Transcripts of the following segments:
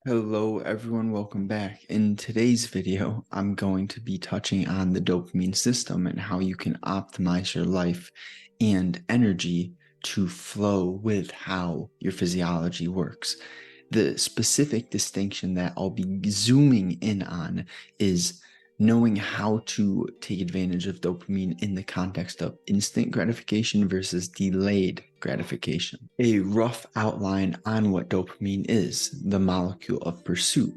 Hello everyone, welcome back. In today's video, I'm going to be touching on the dopamine system and how you can optimize your life and energy to flow with how your physiology works. The specific distinction that I'll be zooming in on is knowing how to take advantage of dopamine in the context of instant gratification versus delayed gratification. A rough outline on what dopamine is, the molecule of pursuit.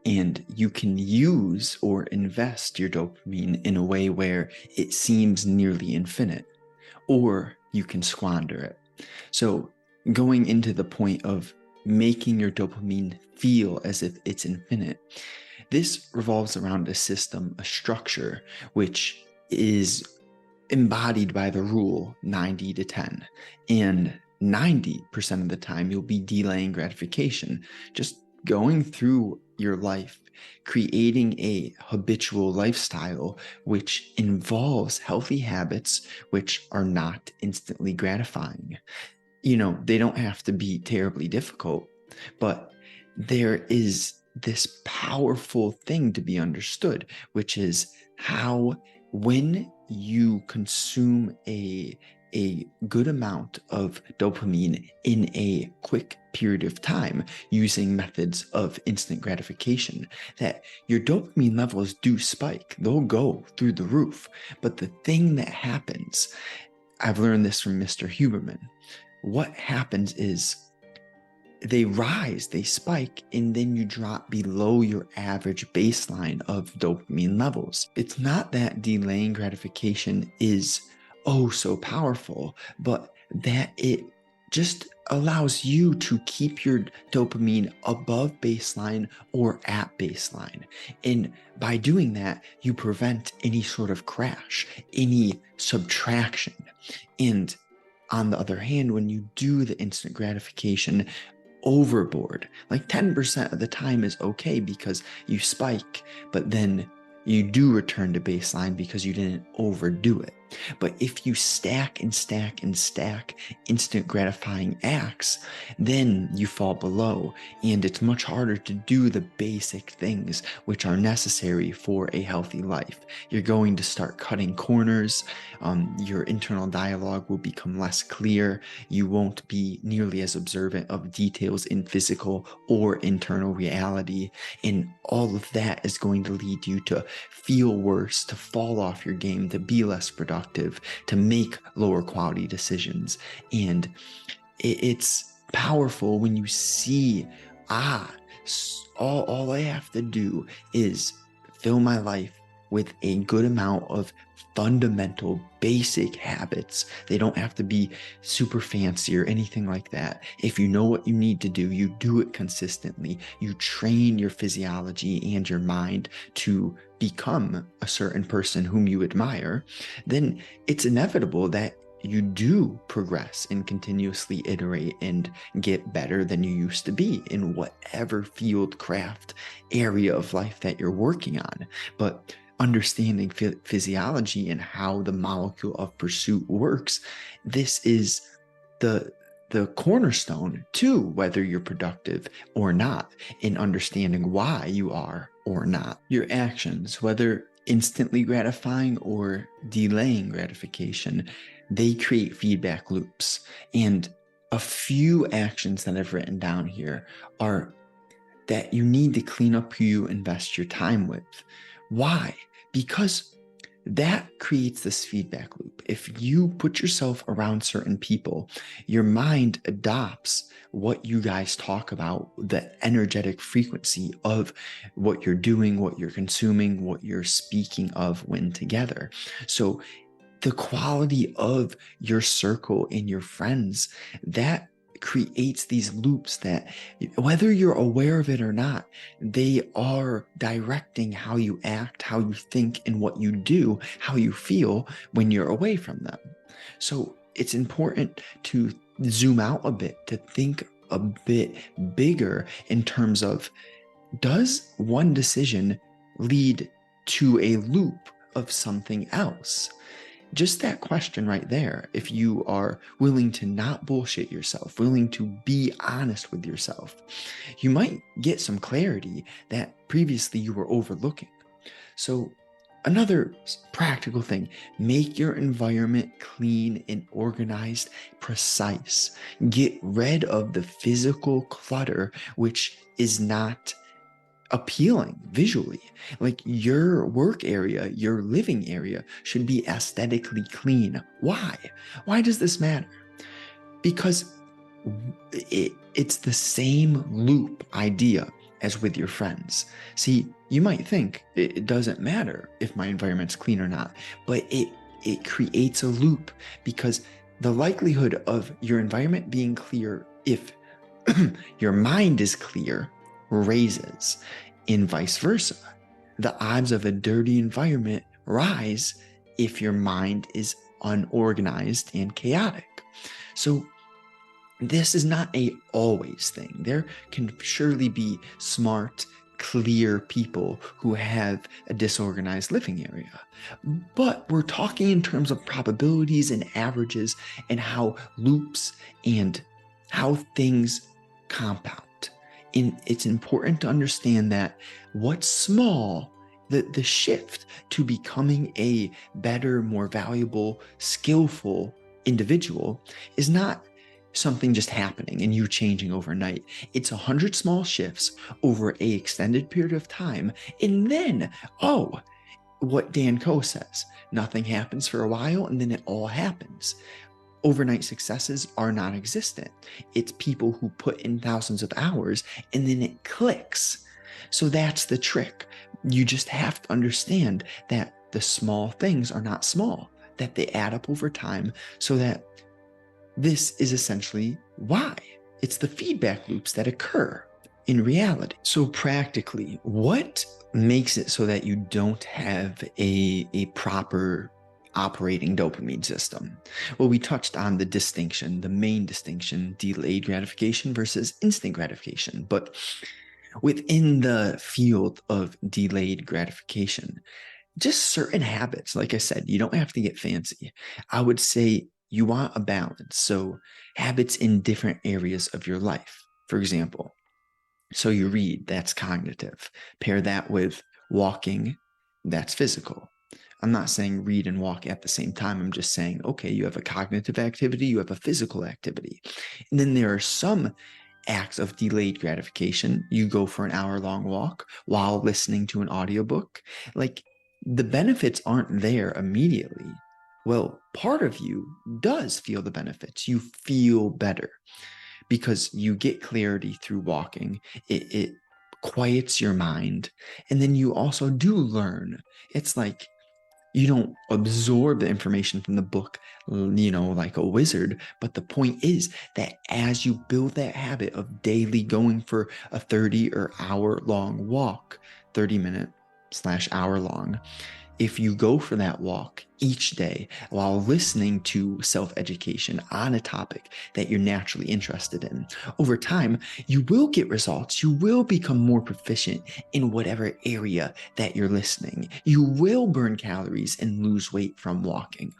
And you can use or invest your dopamine in a way where it seems nearly infinite, or you can squander it. So, going into the point of making your dopamine feel as if it's infinite, this revolves around a system, a structure, which is embodied by the rule 90 to 10. And 90% of the time, you'll be delaying gratification, just going through your life, creating a habitual lifestyle which involves healthy habits which are not instantly gratifying. They don't have to be terribly difficult, but there is this powerful thing to be understood, which is how when you consume a good amount of dopamine in a quick period of time using methods of instant gratification, that your dopamine levels do spike. They'll go through the roof. But the thing that happens, I've learned this from Mr. Huberman, what happens is they rise, they spike, and then you drop below your average baseline of dopamine levels. It's not that delaying gratification is oh so powerful, but that it just allows you to keep your dopamine above baseline or at baseline. And by doing that, you prevent any sort of crash, any subtraction. And on the other hand, when you do the instant gratification overboard, like 10% of the time is okay because you spike, but then you do return to baseline because you didn't overdo it. But if you stack and stack and stack instant gratifying acts, then you fall below, and it's much harder to do the basic things which are necessary for a healthy life. You're going to start cutting corners. Your internal dialogue will become less clear. You won't be nearly as observant of details in physical or internal reality. And all of that is going to lead you to feel worse, to fall off your game, to be less productive, to make lower quality decisions. And it's powerful when you see, all I have to do is fill my life with a good amount of fundamental basic habits. They don't have to be super fancy or anything like that. If you know what you need to do, you do it consistently. You train your physiology and your mind to become a certain person whom you admire, then it's inevitable that you do progress and continuously iterate and get better than you used to be in whatever field, craft, area of life that you're working on. But understanding physiology and how the molecule of pursuit works, this is the cornerstone to whether you're productive or not, in understanding why you are or not. Your actions, whether instantly gratifying or delaying gratification, they create feedback loops. And a few actions that I've written down here are that you need to clean up who you invest your time with. Why? Because that creates this feedback loop. If you put yourself around certain people, your mind adopts what you guys talk about, the energetic frequency of what you're doing, what you're consuming, what you're speaking of when together. So the quality of your circle and your friends, that creates these loops that, whether you're aware of it or not, they are directing how you act, how you think, and what you do, how you feel when you're away from them. So it's important to zoom out a bit, to think a bit bigger in terms of, does one decision lead to a loop of something else? just that question right there, if you are willing to not bullshit yourself, willing to be honest with yourself, you might get some clarity that previously you were overlooking. So another practical thing, make your environment clean and organized, precise. Get rid of the physical clutter, which is not appealing visually. Like your work area, your living area should be aesthetically clean. Why? Why does this matter? Because it's the same loop idea as with your friends. See, you might think it doesn't matter if my environment's clean or not, but it creates a loop, because the likelihood of your environment being clear if your mind is clear raises, and vice versa. The odds of a dirty environment rise if your mind is unorganized and chaotic. So this is not a always thing. There can surely be smart, clear people who have a disorganized living area. But we're talking in terms of probabilities and averages and how loops and how things compound. And it's important to understand that what's small, the shift to becoming a better, more valuable, skillful individual is not something just happening and you changing overnight. It's 100 small shifts over an extended period of time. And then, what Dan Coe says, nothing happens for a while and then it all happens. Overnight successes are non-existent. It's people who put in thousands of hours and then it clicks. So that's the trick. You just have to understand that the small things are not small, that they add up over time, so that this is essentially why. It's the feedback loops that occur in reality. So practically, what makes it so that you don't have a proper operating dopamine system? Well, we touched on the distinction, the main distinction, delayed gratification versus instant gratification. But within the field of delayed gratification, just certain habits, like I said, you don't have to get fancy. I would say you want a balance. So habits in different areas of your life. For example, so you read, that's cognitive. Pair that with walking, that's physical. I'm not saying read and walk at the same time. I'm just saying, okay, you have a cognitive activity, you have a physical activity. And then there are some acts of delayed gratification. You go for an hour-long walk while listening to an audiobook. Like, the benefits aren't there immediately. Well, part of you does feel the benefits. You feel better because you get clarity through walking. It quiets your mind. And then you also do learn. It's like you don't absorb the information from the book, like a wizard. But the point is that as you build that habit of daily going for a 30 or hour long walk, 30-minute/hour long, if you go for that walk each day while listening to self-education on a topic that you're naturally interested in, over time, you will get results. You will become more proficient in whatever area that you're listening. You will burn calories and lose weight from walking.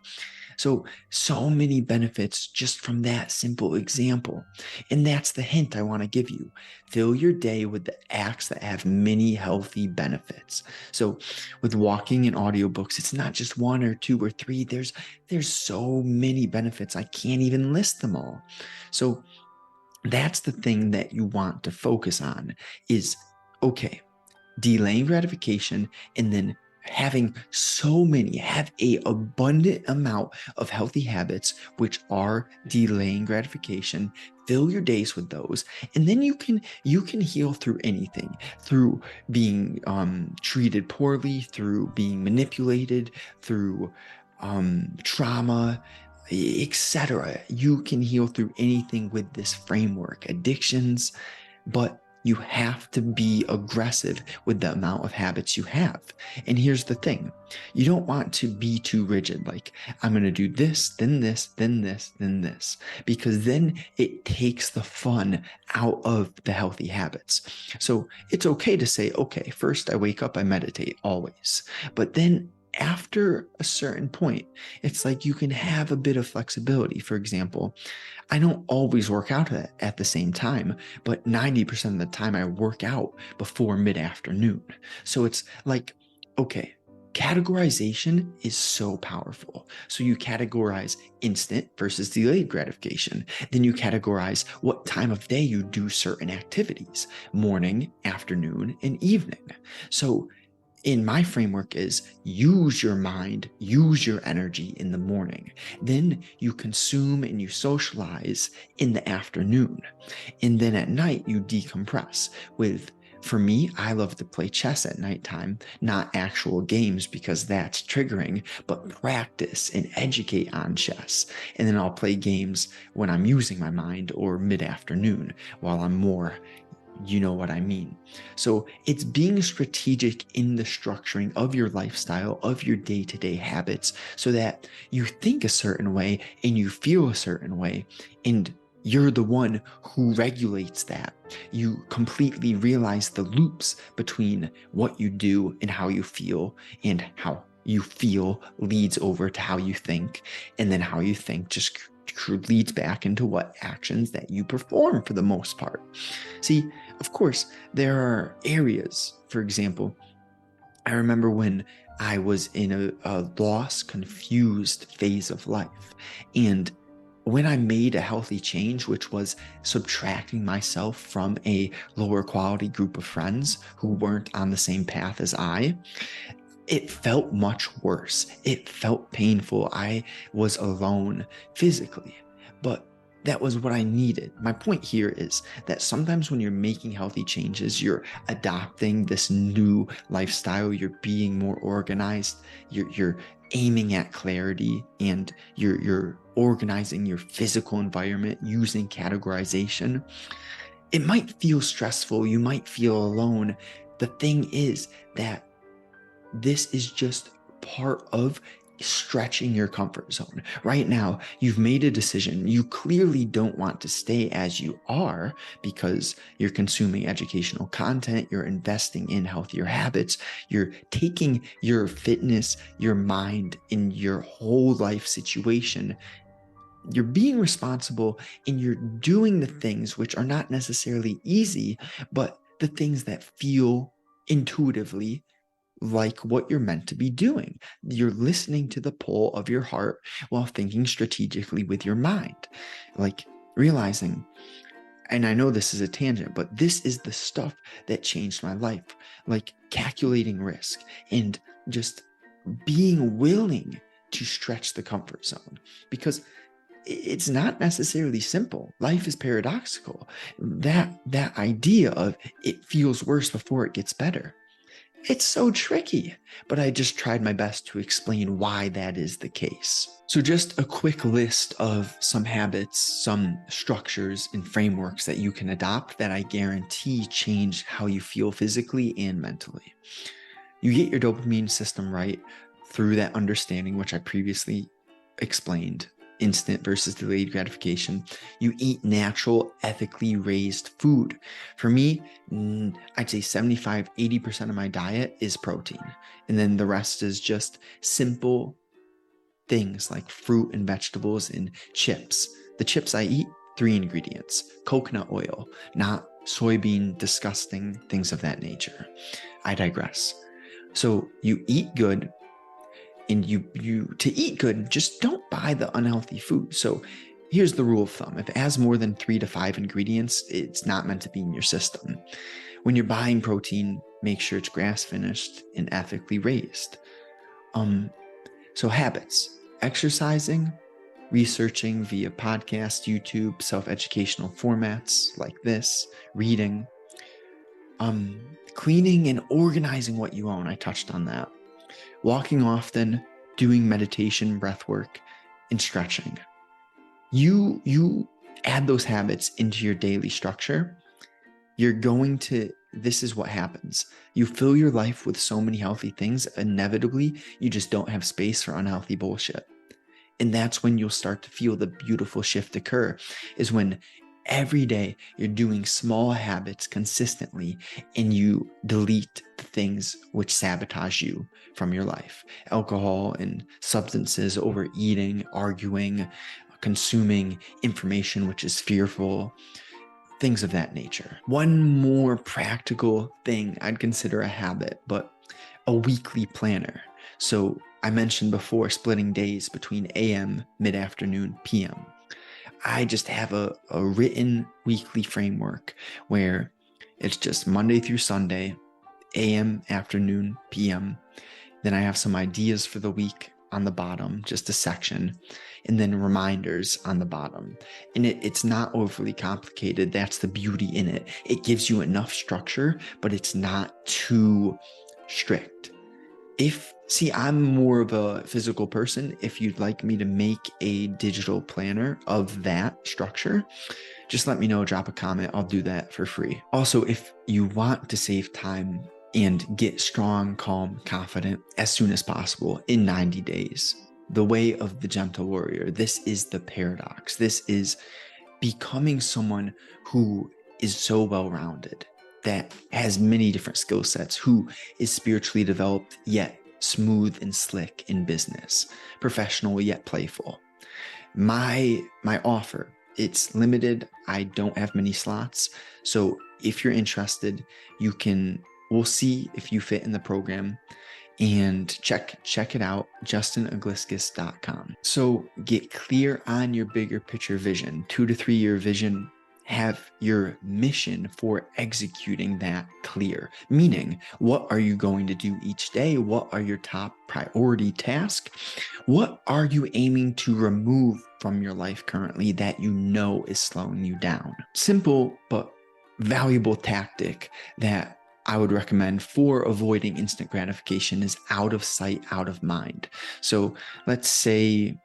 So many benefits just from that simple example. And that's the hint I want to give you. Fill your day with the acts that have many healthy benefits. So with walking and audiobooks, it's not just one or two or three. There's so many benefits. I can't even list them all. So that's the thing that you want to focus on is, okay, delaying gratification and then have a abundant amount of healthy habits, which are delaying gratification. Fill your days with those. And then you can heal through anything, through being treated poorly, through being manipulated, through trauma, etc. You can heal through anything with this framework, addictions, but you have to be aggressive with the amount of habits you have. And here's the thing. You don't want to be too rigid, like, I'm going to do this, then this, then this, then this, because then it takes the fun out of the healthy habits. So it's okay to say, okay, first I wake up, I meditate always. But then after a certain point, it's like you can have a bit of flexibility. For example, I don't always work out at the same time, but 90% of the time I work out before mid-afternoon. So it's like, okay, categorization is so powerful. So you categorize instant versus delayed gratification. Then you categorize what time of day you do certain activities, morning, afternoon, and evening. So in my framework is use your mind, use your energy in the morning. Then you consume and you socialize in the afternoon. And then at night you decompress with, for me, I love to play chess at nighttime, not actual games because that's triggering, but practice and educate on chess. And then I'll play games when I'm using my mind or mid-afternoon while I'm more, you know what I mean. So it's being strategic in the structuring of your lifestyle, of your day-to-day habits, so that you think a certain way and you feel a certain way, and you're the one who regulates that. You completely realize the loops between what you do and how you feel, and how you feel leads over to how you think, and then how you think just leads back into what actions that you perform for the most part. See, of course, there are areas, for example, I remember when I was in a lost, confused phase of life. And when I made a healthy change, which was subtracting myself from a lower quality group of friends who weren't on the same path as I, it felt much worse. It felt painful. I was alone physically, but that was what I needed. My point here is that sometimes when you're making healthy changes, you're adopting this new lifestyle, you're being more organized, you're aiming at clarity, and you're organizing your physical environment using categorization. It might feel stressful. You might feel alone. The thing is that this is just part of stretching your comfort zone. Right now, you've made a decision. You clearly don't want to stay as you are because you're consuming educational content, you're investing in healthier habits, you're taking your fitness, your mind, and your whole life situation. You're being responsible and you're doing the things which are not necessarily easy, but the things that feel intuitively like what you're meant to be doing. You're listening to the pull of your heart while thinking strategically with your mind, like realizing, and I know this is a tangent, but this is the stuff that changed my life, like calculating risk and just being willing to stretch the comfort zone, because it's not necessarily simple. Life is paradoxical. That idea of it feels worse before it gets better, it's so tricky, but I just tried my best to explain why that is the case. So just a quick list of some habits, some structures and frameworks that you can adopt that I guarantee change how you feel physically and mentally. You get your dopamine system right through that understanding, which I previously explained, instant versus delayed gratification. You eat natural, ethically raised food. For me, I'd say 75-80% of my diet is protein. And then the rest is just simple things like fruit and vegetables and chips. The chips I eat, 3 ingredients: coconut oil, not soybean, disgusting things of that nature. I digress. So you eat good, and you to eat good, just don't buy the unhealthy food. So here's the rule of thumb: if it has more than 3 to 5 ingredients, it's not meant to be in your system. When you're buying protein, make sure it's grass finished and ethically raised. So habits: exercising, researching via podcast, YouTube, self-educational formats like this, reading, cleaning and organizing what you own. I touched on that. Walking often, doing meditation, breath work, and stretching. You add those habits into your daily structure, this is what happens. You fill your life with so many healthy things, inevitably, you just don't have space for unhealthy bullshit. And that's when you'll start to feel the beautiful shift occur, is when every day you're doing small habits consistently and you delete the things which sabotage you from your life. Alcohol and substances, overeating, arguing, consuming information which is fearful, things of that nature. One more practical thing I'd consider a habit, but a weekly planner. So I mentioned before splitting days between AM, mid-afternoon, PM. I just have a written weekly framework where it's just Monday through Sunday, AM, afternoon, PM. Then I have some ideas for the week on the bottom, just a section, and then reminders on the bottom. And it's not overly complicated. That's the beauty in it. It gives you enough structure, but it's not too strict. I'm more of a physical person. If you'd like me to make a digital planner of that structure, just let me know, drop a comment. I'll do that for free. Also, if you want to save time and get strong, calm, confident as soon as possible in 90 days, the way of the gentle warrior, this is the paradox. This is becoming someone who is so well-rounded, that has many different skill sets, who is spiritually developed, yet smooth and slick in business, professional, yet playful. My offer, it's limited. I don't have many slots. So if you're interested, we'll see if you fit in the program, and check it out, justinagliskus.com. So get clear on your bigger picture vision, 2 to 3 year vision. Have your mission for executing that clear, meaning what are you going to do each day? What are your top priority tasks? What are you aiming to remove from your life currently that you know is slowing you down? Simple but valuable tactic that I would recommend for avoiding instant gratification is out of sight, out of mind. So let's say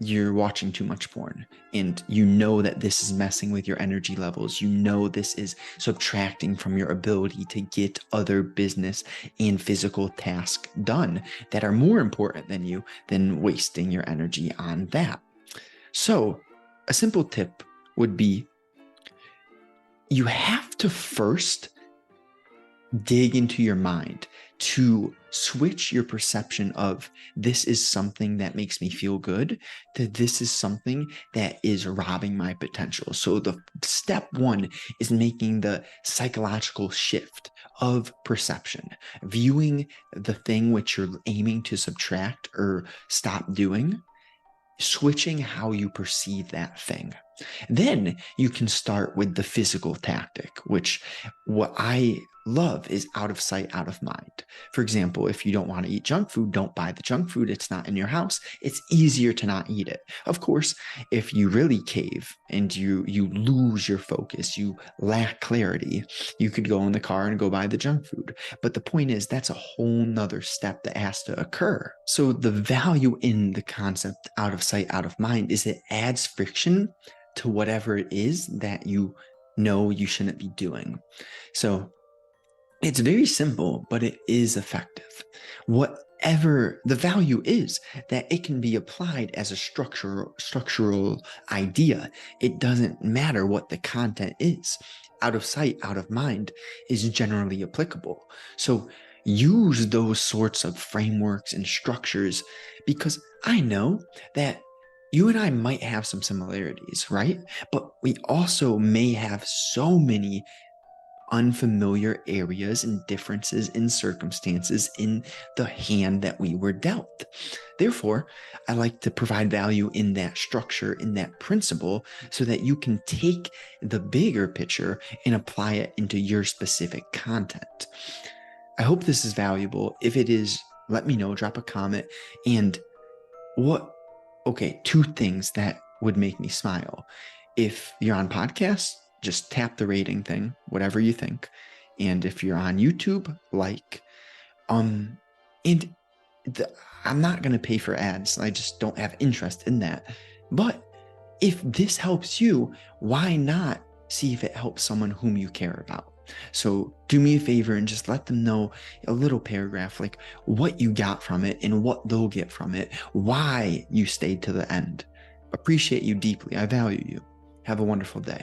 you're watching too much porn and you know that this is messing with your energy levels. You know this is subtracting from your ability to get other business and physical tasks done that are more important than wasting your energy on that. So a simple tip would be, you have to first dig into your mind to switch your perception of this is something that makes me feel good to this is something that is robbing my potential. So the step one is making the psychological shift of perception, viewing the thing which you're aiming to subtract or stop doing, switching how you perceive that thing. Then you can start with the physical tactic, which what I love is out of sight, out of mind. For example, if you don't want to eat junk food, don't buy the junk food. It's not in your house. It's easier to not eat it. Of course, if you really cave and you lose your focus, you lack clarity, you could go in the car and go buy the junk food. But the point is, that's a whole nother step that has to occur. So the value in the concept out of sight, out of mind is it adds friction to whatever it is that you know you shouldn't be doing. So it's very simple, but it is effective. Whatever the value is, that it can be applied as a structural idea. It doesn't matter what the content is. Out of sight, out of mind is generally applicable. So use those sorts of frameworks and structures, because I know that you and I might have some similarities, right? But we also may have so many unfamiliar areas and differences in circumstances in the hand that we were dealt. Therefore, I like to provide value in that structure, in that principle, so that you can take the bigger picture and apply it into your specific content. I hope this is valuable. If it is, let me know, drop a comment. And two things that would make me smile. If you're on podcasts, just tap the rating thing, whatever you think. And if you're on YouTube, I'm not going to pay for ads. I just don't have interest in that. But if this helps you, why not see if it helps someone whom you care about? So do me a favor and just let them know a little paragraph, like what you got from it and what they'll get from it, why you stayed to the end. Appreciate you deeply. I value you. Have a wonderful day.